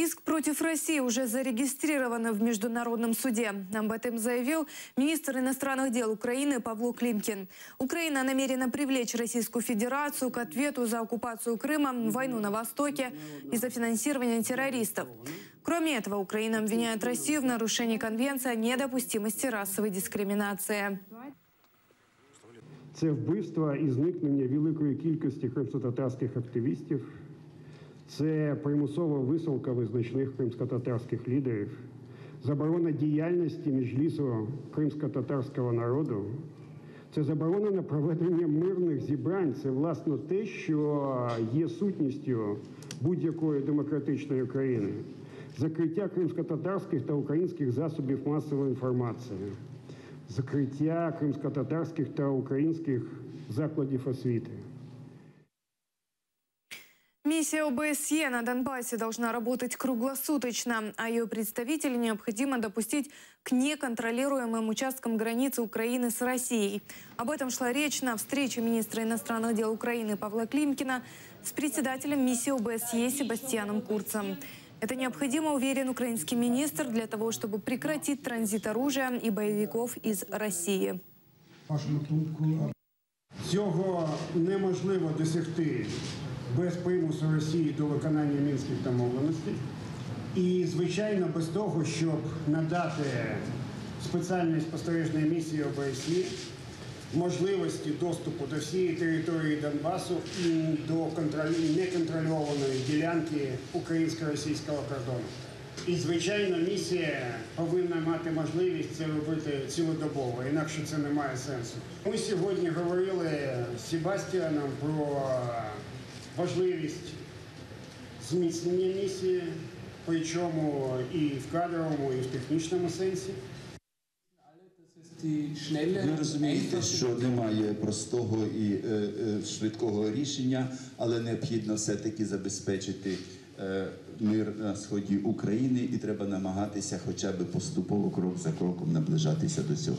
Иск против России уже зарегистрирован в Международном суде. Об этом заявил министр иностранных дел Украины Павло Климкин. Украина намерена привлечь Российскую Федерацию к ответу за оккупацию Крыма, войну на Востоке и за финансирование террористов. Кроме этого, Украина обвиняет Россию в нарушении Конвенции о недопустимости расовой дискриминации. Це вбивство і зникнення великої кількості кримськотатарських активістів, це примусова висилка визначних кримськотатарських лідерів, заборона діяльності Меджлісу кримськотатарського народу, це заборона на проведення мирних зібрань, це власне те, що є сутністю будь-якої демократичної країни, закриття кримськотатарських та українських засобів масової інформації, закриття кримськотатарських та українських закладів освіти. Миссия ОБСЕ на Донбассе должна работать круглосуточно, а ее представителей необходимо допустить к неконтролируемым участкам границы Украины с Россией. Об этом шла речь на встрече министра иностранных дел Украины Павла Климкина с председателем миссии ОБСЕ Себастьяном Курцем. Это необходимо, уверен украинский министр, для того, чтобы прекратить транзит оружия и боевиков из России. Цього неможливо досягти без примусу Росії до виконання Мінських домовленостей. І, звичайно, без того, щоб надати спеціальній спостережній місії ОБСЄ можливості доступу до всієї території Донбасу і до неконтрольованої ділянки українсько-російського кордону. І, звичайно, місія повинна мати можливість це робити цілодобово, інакше це не має сенсу. Ми сьогодні говорили з Себастьяном про важливість зміцнення місії, причому і в кадровому, і в технічному сенсі. Ви розумієте, що немає простого і швидкого рішення, але необхідно все-таки забезпечити мир на сході України і треба намагатися хоча б поступово, крок за кроком наближатися до цього.